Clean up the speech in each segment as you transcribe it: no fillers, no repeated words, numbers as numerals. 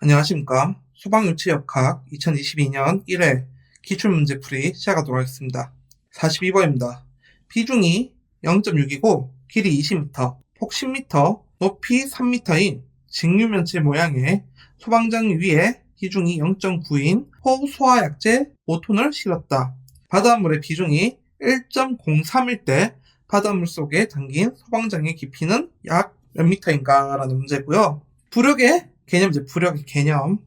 안녕하십니까. 소방유치역학 2022년 1회 기출문제풀이 시작하도록 하겠습니다. 42번입니다. 비중이 0.6이고 길이 20m, 폭 10m, 높이 3m인 직류면체 모양의 소방장 위에 비중이 0.9인 호소화약제 5톤을 실었다. 바닷물의 비중이 1.03일 때 바닷물 속에 담긴 소방장의 깊이는 약 몇 미터인가? 라는 문제고요. 부력의 개념이죠. 부력의 개념.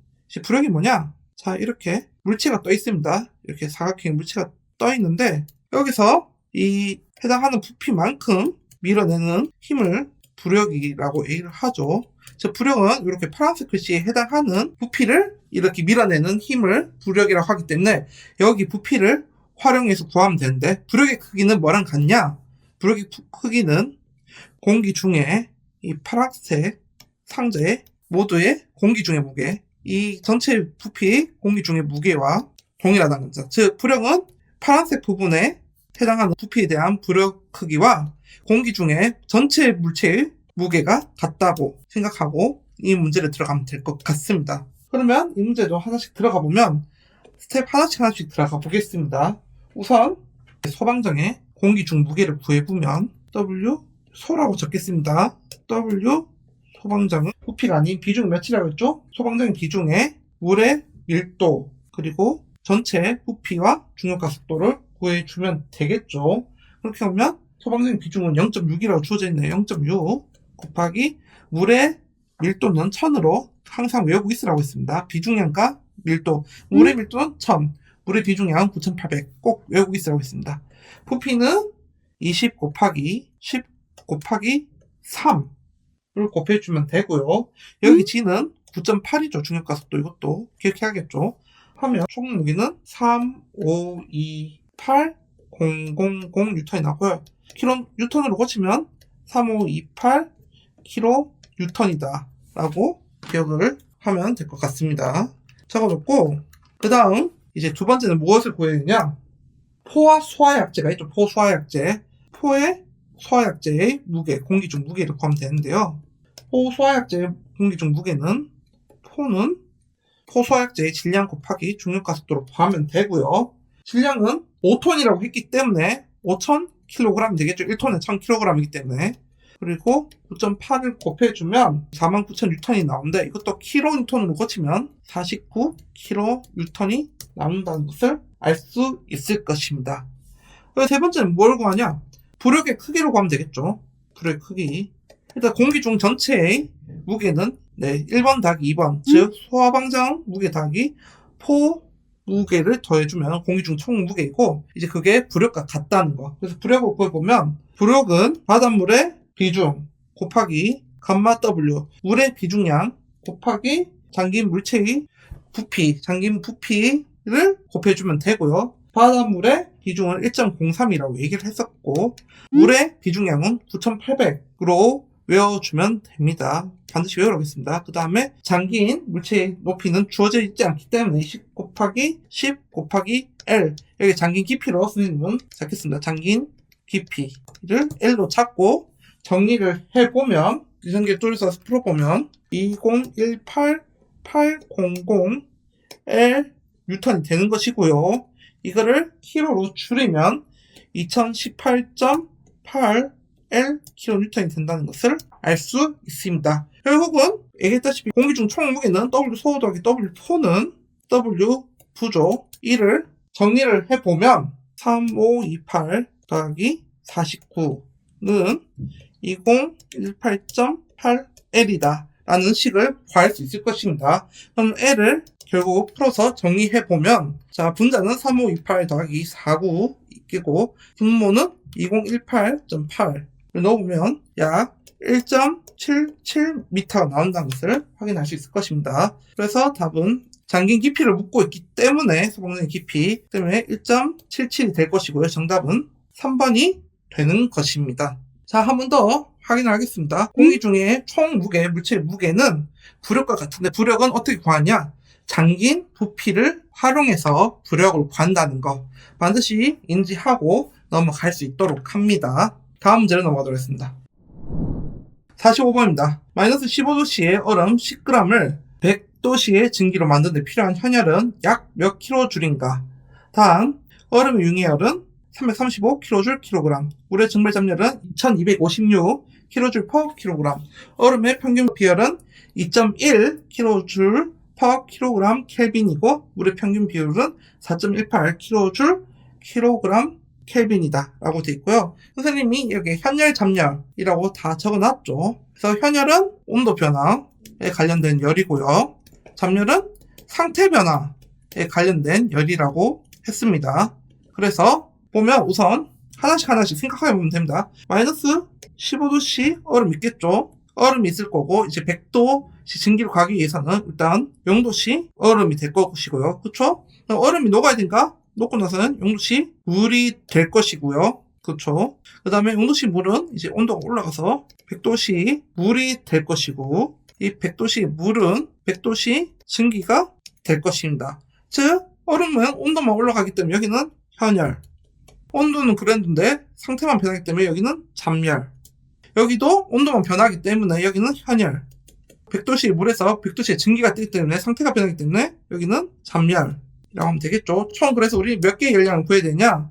부력이 뭐냐? 자, 이렇게 물체가 떠 있습니다. 이렇게 사각형 물체가 떠 있는데 여기서 이 해당하는 부피만큼 밀어내는 힘을 부력이라고 얘기를 하죠. 저 부력은 이렇게 파란색 글씨에 해당하는 부피를 이렇게 밀어내는 힘을 부력이라고 하기 때문에 여기 부피를 활용해서 구하면 되는데 부력의 크기는 뭐랑 같냐? 부력의 크기는 공기 중에 이 파란색 상자에 모두의 공기 중의 무게, 이 전체 부피 공기 중의 무게와 동일하다는 거죠. 즉 부력은 파란색 부분에 해당하는 부피에 대한 부력 크기와 공기 중에 전체 물체의 무게가 같다고 생각하고 이 문제를 들어가면 될 것 같습니다. 그러면 이 문제도 하나씩 들어가 보면 스텝 하나씩 들어가 보겠습니다. 우선 소방장의 공기 중 무게를 구해보면 W 소라고 적겠습니다. W 소방장은 부피가 아닌 비중이 몇이라고 했죠? 소방장의 비중에 물의 밀도 그리고 전체 부피와 중력과 속도를 구해주면 되겠죠. 그렇게 하면 소방장의 비중은 0.6이라고 주어져 있네요. 0.6 곱하기 물의 밀도는 1000으로 항상 외우고 있으라고 했습니다. 비중량과 밀도, 물의 밀도는 1000, 물의 비중량 9800 꼭 외우고 있으라고 했습니다. 부피는 20 곱하기 10 곱하기 3를 곱해주면 되고요. 여기 G는 9.8이죠. 중력과 속도 이것도 기억해야겠죠. 하면 총 무게는 3528000 뉴턴이 나고요. 킬로 뉴턴으로 고치면 3528 킬로 뉴턴이다 라고 기억을 하면 될 것 같습니다. 적어놓고 그 다음 이제 두 번째는 무엇을 구해야 되냐? 포와 소화약제가 있죠. 포 소화약제. 포의 소화약제의 무게, 공기 중 무게를 구하면 되는데요. 포 소화약제의 공기 중 무게는 포는 포 소화약제의 질량 곱하기 중력과 속도로 구하면 되고요. 질량은 5톤이라고 했기 때문에 5000kg 되겠죠. 1톤은 1000kg이기 때문에. 그리고 9.8을 곱해주면 49000N이 나오는데 이것도 킬로뉴턴으로 고치면 49kN이 나온다는 것을 알 수 있을 것입니다. 그리고 세 번째는 뭘 구하냐? 부력의 크기로 구하면 되겠죠. 부력의 크기. 일단 공기 중 전체의 무게는 1번 더하기 2번 즉 소화방장 무게 더하기 포 무게를 더해주면 공기 중 총 무게이고 이제 그게 부력과 같다는 거. 그래서 부력을 구해보면 부력은 바닷물의 비중 곱하기 감마 W 물의 비중량 곱하기 잠긴 물체의 부피 잠긴 부피를 곱해주면 되고요. 바닷물의 비중은 1.03이라고 얘기를 했었고 물의 비중량은 9800으로 외워주면 됩니다. 반드시 외우라고 했습니다. 그 다음에 잠긴 물체의 높이는 주어져 있지 않기 때문에 10 곱하기 10 곱하기 L 여기 잠긴 깊이로 선생님은 찾겠습니다. 잠긴 깊이를 L로 찾고 정리를 해보면 이성계 뚫어서 풀어보면 2018800 L 뉴턴이 되는 것이고요. 이거를 킬로로 줄이면 2018.8 L 킬로뉴턴이 된다는 것을 알 수 있습니다. 결국은 얘기했다시피 공기 중 총 무게는 W 소 더하기 W 포는 W 부조 1을 정리를 해보면 3528 더하기 49는 2018.8L이다 라는 식을 구할 수 있을 것입니다. 그럼 L을 결국 풀어서 정리해보면 자 분자는 3528 더하기 49 끼고 분모는 2018.8을 넣어보면 약 1.77m가 나온다는 것을 확인할 수 있을 것입니다. 그래서 답은 잠긴 깊이를 묻고 있기 때문에 소방장의 깊이 때문에 1.77이 될 것이고요. 정답은 3번이 되는 것입니다. 자, 한 번 더 확인을 하겠습니다. 공기 중에 총 무게, 물체의 무게는 부력과 같은데 부력은 어떻게 구하냐? 잠긴 부피를 활용해서 부력을 구한다는 거 반드시 인지하고 넘어갈 수 있도록 합니다. 다음 문제로 넘어가도록 하겠습니다. 45번입니다. 마이너스 15도씨의 얼음 10g을 100도씨의 증기로 만드는 데 필요한 현열은 약 몇 킬로줄인가? 다음, 얼음의 융해열은 335kJ/kg, 물의 증발 잠열은 2256kJ/kg, 얼음의 평균 비열은 2.1kJ/kg 켈빈이고 물의 평균 비율은 4.18kJ/kg 켈빈이다 라고 되어 있고요. 선생님이 여기 현열, 잠열이라고 다 적어놨죠. 그래서 현열은 온도 변화에 관련된 열이고요. 잠열은 상태 변화에 관련된 열이라고 했습니다. 그래서 보면 우선 하나씩 생각해 보면 됩니다. 마이너스 15도씨 얼음 있겠죠. 얼음이 있을 거고 이제 100도씨 증기로 가기 위해서는 일단 0도씨 얼음이 될 것이고요. 그쵸? 얼음이 녹아야 되니까 녹고 나서는 0도씨 물이 될 것이고요. 그쵸? 그 다음에 0도씨 물은 이제 온도가 올라가서 100도씨 물이 될 것이고 이 100도씨 물은 100도씨 증기가 될 것입니다. 즉 얼음은 온도만 올라가기 때문에 여기는 현열, 온도는 그랬는데 상태만 변하기 때문에 여기는 잠열, 여기도 온도만 변하기 때문에 여기는 현열, 100도씨 물에서 100도씨의 증기가 뜨기 때문에 상태가 변하기 때문에 여기는 잠열이라고 하면 되겠죠. 총 그래서 우리 몇 개의 열량을 구해야 되냐?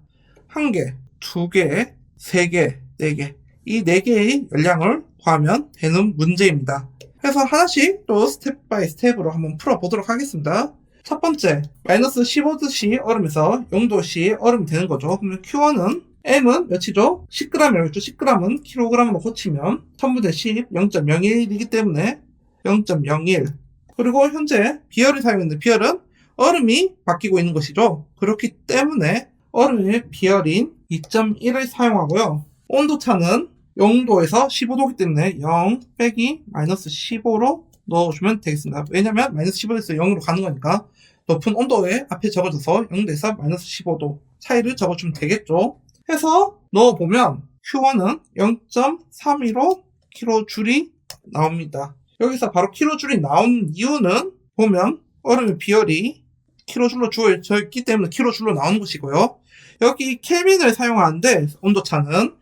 1개, 2개, 3개, 4개, 이 4개의 열량을 구하면 되는 문제입니다. 그래서 하나씩 또 스텝 바이 스텝으로 한번 풀어보도록 하겠습니다. 첫 번째, 마이너스 15도씨 얼음에서 0도씨 얼음이 되는 거죠. 그러면 Q1은 M은 몇이죠? 10g이라고 했죠. 10g은 kg으로 고치면 1000분의 10, 0.01이기 때문에 0.01. 그리고 현재 비열을 사용했는데 비열은 얼음이 바뀌고 있는 것이죠. 그렇기 때문에 얼음의 비열인 2.1을 사용하고요. 온도차는 0도에서 15도이기 때문에 0 빼기 마이너스 15로 넣어주면 되겠습니다. 왜냐면 마이너스 15도에서 0으로 가는 거니까 높은 온도에 앞에 적어줘서 0도에서 마이너스 15도 차이를 적어주면 되겠죠. 해서 넣어보면 Q1은 0.315kJ이 나옵니다. 여기서 바로 kJ이 나온 이유는 보면 얼음의 비열이 kJ로 주어져 있기 때문에 kJ로 나오는 것이고요. 여기 켈빈을 사용하는데 온도차는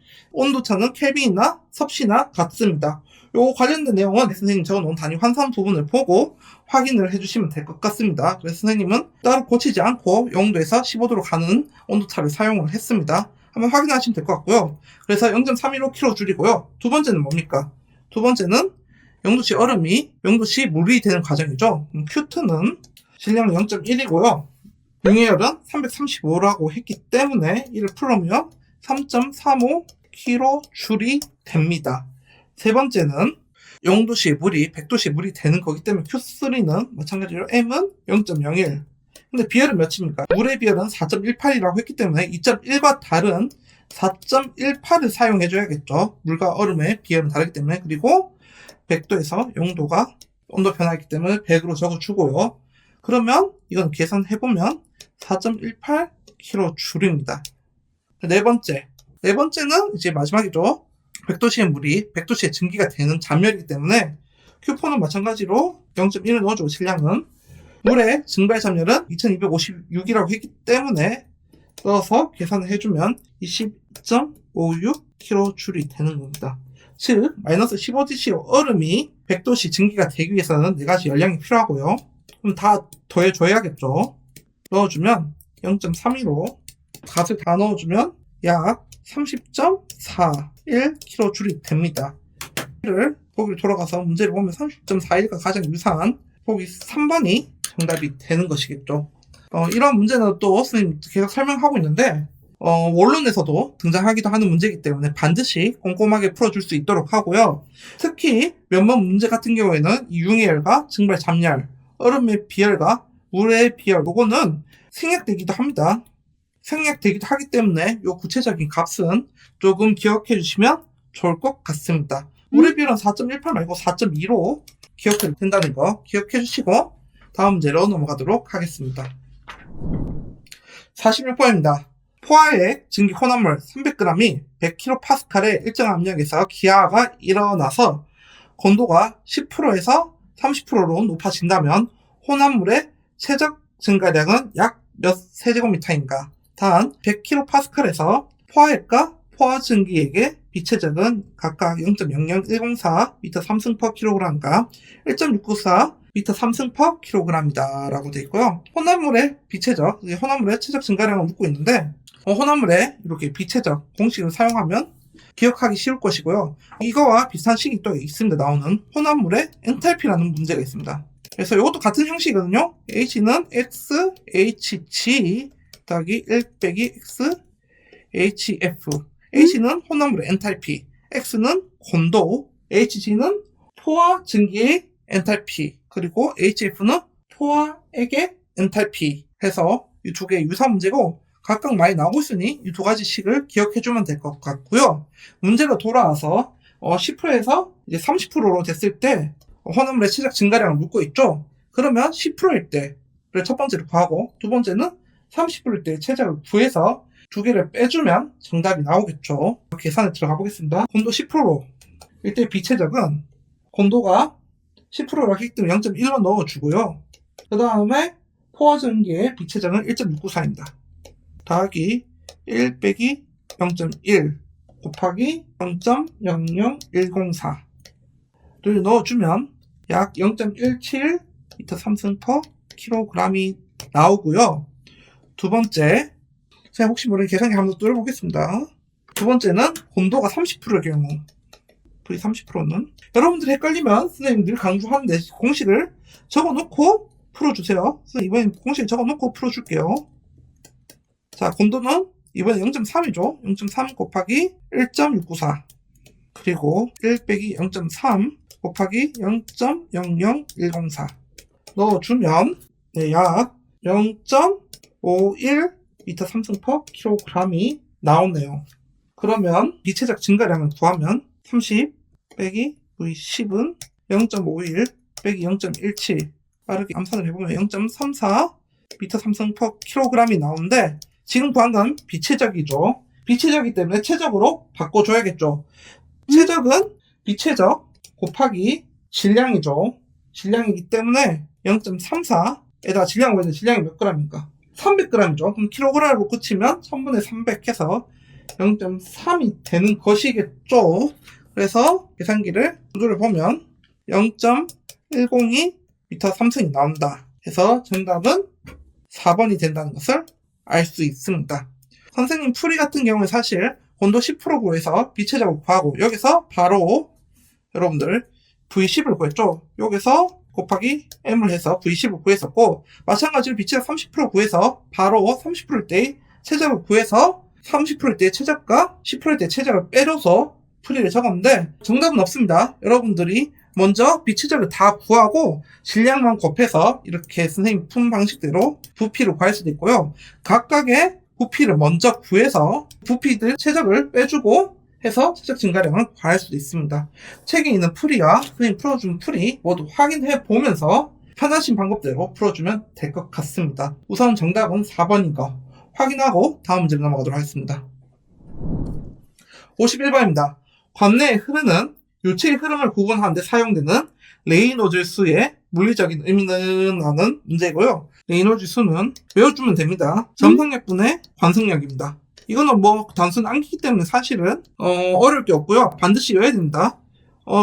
켈빈이나 섭씨나 같습니다. 요 관련된 내용은 선생님 적어놓은 단위 환산 부분을 보고 확인을 해주시면 될 것 같습니다. 그래서 선생님은 따로 고치지 않고 0도에서 15도로 가는 온도차를 사용을 했습니다. 한번 확인하시면 될 것 같고요. 그래서 0.315kJ이고요. 두 번째는 뭡니까? 두 번째는 0도씨 얼음이 0도씨 물이 되는 과정이죠. Q2는 질량은 0.1이고요. 융해열은 335라고 했기 때문에 이를 풀어보면 3.35kJ이 됩니다. 세 번째는 0도씨 물이 100도씨 물이 되는 거기 때문에 Q3는 마찬가지로 M은 0.01. 근데 비열은 몇입니까? 물의 비열은 4.18이라고 했기 때문에 2.1과 다른 4.18을 사용해줘야겠죠. 물과 얼음의 비열은 다르기 때문에. 그리고 100도에서 0도가 온도 변화했기 때문에 100으로 적어주고요. 그러면 이건 계산해보면 4.18kJ입니다. 네 번째는 이제 마지막이죠. 100도씨의 물이 100도씨의 증기가 되는 잠열이기 때문에 Q4는 마찬가지로 0.1을 넣어주고 질량은 물의 증발 잠열은 2256이라고 했기 때문에 넣어서 계산을 해주면 22.56kJ이 되는 겁니다. 즉 마이너스 15도씨 얼음이 100도씨 증기가 되기 위해서는 4가지 열량이 필요하고요. 그럼 다 더해줘야겠죠. 넣어주면 0.32로 값을 다 넣어주면 약 30.41kJ이 됩니다. 보기로 돌아가서 문제를 보면 30.41과 가장 유사한 보기 3번이 정답이 되는 것이겠죠. 이런 문제는 또 선생님 계속 설명하고 있는데 원론에서도 등장하기도 하는 문제이기 때문에 반드시 꼼꼼하게 풀어줄 수 있도록 하고요. 특히 몇몇 문제 같은 경우에는 융해열과 증발 잠열, 얼음의 비열과 물의 비열, 요거는 생략되기도 합니다. 생략되기도 하기 때문에 요 구체적인 값은 조금 기억해 주시면 좋을 것 같습니다. 물의 비율은 4.18 말고 4.2로 기억해도 된다는 거 기억해 주시고 다음 문제로 넘어가도록 하겠습니다. 46번입니다. 포화액 증기 혼합물 300g이 100kPa의 일정 압력에서 기하가 일어나서 건도가 10%에서 30%로 높아진다면 혼합물의 최적 증가량은 약 몇 세제곱미터인가? 단 100kPa에서 포화액과 포화증기액의 비체적은 각각 0.00104 m 3승 per kg과 1.694 m 3승 per kg이다 라고 되어 있고요. 혼합물의 비체적, 혼합물의 체적 증가량을 묻고 있는데 혼합물에 이렇게 비체적 공식을 사용하면 기억하기 쉬울 것이고요. 이거와 비슷한 식이 또 있습니다. 나오는 혼합물의 엔탈피라는 문제가 있습니다. 그래서 이것도 같은 형식이거든요. H는 X, HG 더하기 1 빼기 X, HF. H는 혼합물의 엔탈피, X는 온도, HG는 포화 증기의 엔탈피, 그리고 HF는 포화액의 엔탈피 해서 이 두 개의 유사 문제고 각각 많이 나오고 있으니 이 두 가지 식을 기억해주면 될 것 같고요. 문제로 돌아와서 10%에서 이제 30%로 됐을 때 혼합물의 체적 증가량을 묻고 있죠. 그러면 10%일 때를 첫 번째로 구하고 두 번째는 30%일 때의 체적을 구해서 두 개를 빼주면 정답이 나오겠죠. 계산에 들어가 보겠습니다. 온도 10%로 이때 비체적은 온도가 10%로 하기 때문에 0.1로 넣어주고요. 그 다음에 포화전기의 비체적은 1.694입니다. 더하기 1 빼기 0.1 곱하기 0.00104를 넣어주면 약 0.17 m 3승 per kg이 나오고요. 두 번째, 제가 혹시 모르는 계산기 한번 뚫어보겠습니다. 두 번째는 온도가 30%의 경우, V 30%는 여러분들이 헷갈리면 선생님이 늘 강조하는데 공식을 적어놓고 풀어주세요. 이번엔 공식을 적어놓고 풀어줄게요. 자, 온도는 이번에 0.3이죠. 0.3 곱하기 1.694 그리고 1 빼기 0.3 곱하기 0.00104 넣어주면 약 0.51 m 3승 per kg이 나오네요. 그러면 비체적 증가량을 구하면 30 빼기 V10은 0.51 빼기 0.17 빠르게 암산을 해보면 0.34 m 3승 per kg이 나오는데 지금 구한 건 비체적이죠. 비체적이기 때문에 체적으로 바꿔줘야겠죠. 체적은 비체적 곱하기 질량이죠. 질량이기 때문에 0.34에다가 질량을 보이는 질량이 몇 g입니까? 300g이죠. 그럼 kg으로 고치면 1000분의 300 해서 0.3이 되는 것이겠죠. 그래서 계산기를 구조를 보면 0.102 m 3승이 나온다. 해서 정답은 4번이 된다는 것을 알 수 있습니다. 선생님 풀이 같은 경우에 사실 온도 10% 구해서 비체적을 구하고 여기서 바로 여러분들 V10을 구했죠. 여기서 곱하기 M을 해서 V10을 구했었고 마찬가지로 비체적 30% 구해서 바로 30%일 때의 체적을 구해서 30%일 때의 체적과 10%일 때의 체적을 빼줘서 풀이를 적었는데 정답은 없습니다. 여러분들이 먼저 비체적을 다 구하고 질량만 곱해서 이렇게 선생님 푼 방식대로 부피를 구할 수도 있고요. 각각의 부피를 먼저 구해서 부피들 체적을 빼주고 해서 체적 증가량을 구할 수도 있습니다. 책에 있는 풀이와 선생님 풀어준 풀이 모두 확인해 보면서 편하신 방법대로 풀어주면 될 것 같습니다. 우선 정답은 4번인 거 확인하고 다음 문제로 넘어가도록 하겠습니다. 51번입니다. 관내에 흐르는 유체의 흐름을 구분하는 데 사용되는 레이노즈 수의 물리적인 의미는 라는 문제고요. 레이노즈 수는 외워주면 됩니다. 점성력분의 관성력입니다. 이거는 뭐 단순 암기기 때문에 사실은 어려울 게 없고요. 반드시 외워야 됩니다.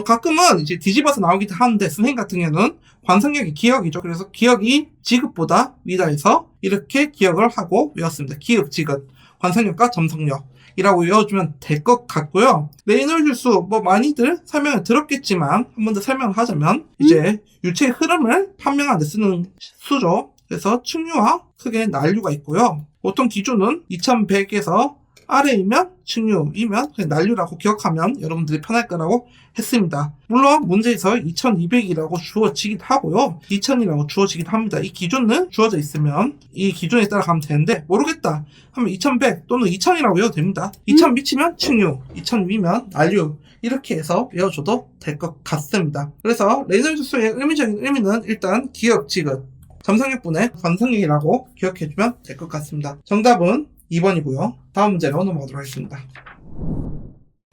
가끔은 이제 뒤집어서 나오기도 하는데 선생님 같은 경우는 관성력이 기억이죠. 그래서 기억이 지급보다 위다 해서 이렇게 기억을 하고 외웠습니다. 기억, 지급, 관성력과 점성력 이라고 외워주면 될 것 같고요. 레이놀즈 수 뭐 많이들 설명을 들었겠지만 한 번 더 설명을 하자면 이제 유체의 흐름을 판명하는 데 쓰는 수죠. 그래서 측류와 크게 난류가 있고요. 보통 기준은 2100에서 아래이면 측류, 위면 그냥 난류라고 기억하면 여러분들이 편할 거라고 했습니다. 물론 문제에서 2200이라고 주어지기도 하고요. 2000이라고 주어지기도 합니다. 이 기준은 주어져 있으면 이 기준에 따라 가면 되는데 모르겠다 하면 2100 또는 2000이라고 외워도 됩니다. 2000 미치면 측류, 2000 위면 난류 이렇게 해서 외워줘도 될 것 같습니다. 그래서 레이놀즈 수의 의미적인 의미는 일단 기억, 지급, 점성력분의 관성력이라고 기억해주면 될 것 같습니다. 정답은 2번이고요. 다음 문제로 넘어가도록 하겠습니다.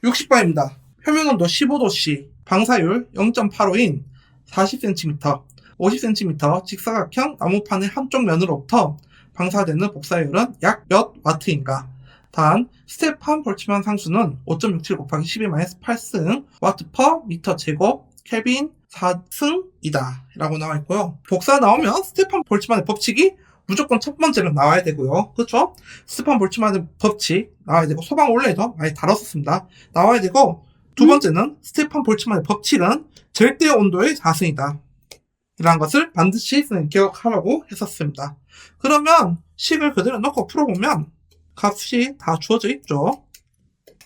60번입니다. 표면온도 15도씨, 방사율 0.85인 40cm, 50cm 직사각형 나무판의 한쪽 면으로부터 방사되는 복사율은 약 몇 와트인가? 단 스테판 볼츠만 상수는 5.67 곱하기 12-8승 와트 퍼 미터 제곱 켈빈 4승이다 라고 나와 있고요. 복사 나오면 스테판 볼츠만의 법칙이 무조건 첫 번째로 나와야 되고요. 그렇죠? 스테판 볼츠만의 법칙 나와야 되고, 소방 원래도 많이 다뤘었습니다. 나와야 되고, 두 번째는 스테판 볼츠만의 법칙은 절대 온도의 4승이다 이라는 것을 반드시 기억하라고 했었습니다. 그러면 식을 그대로 넣고 풀어보면 값이 다 주어져 있죠.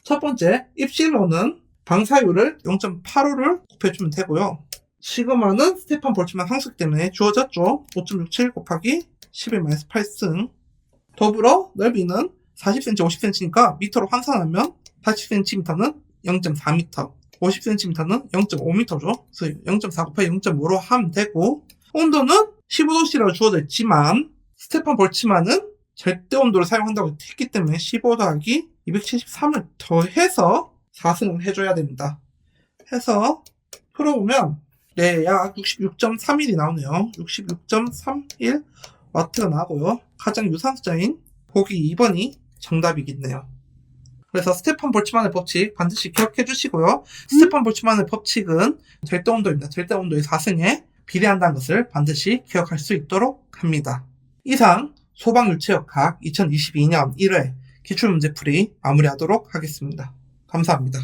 첫 번째 입실로는 방사율을 0.85를 곱해주면 되고요. 시그마는 스테판 볼츠만 상수기 때문에 주어졌죠. 5.67 곱하기 11-8승. 더불어 넓이는 40cm, 50cm니까 미터로 환산하면 40cm는 0.4m, 50cm는 0.5m죠. 그래서 0.4 곱하기 0.5로 하면 되고, 온도는 15도씨라고 주어져 있지만 스테판 볼츠만은 절대 온도를 사용한다고 했기 때문에 15 더하기 273을 더해서 4승을 해줘야 됩니다. 해서 풀어보면 약 66.31이 나오네요. 66.31 와트가 나오고요. 가장 유산소자인 보기 2번이 정답이겠네요. 그래서 스테판 볼츠만의 법칙 반드시 기억해 주시고요. 스테판 볼츠만의 법칙은 절대 온도입니다. 절대 온도의 4승에 비례한다는 것을 반드시 기억할 수 있도록 합니다. 이상 소방유체역학 2022년 1회 기출문제풀이 마무리하도록 하겠습니다. 감사합니다.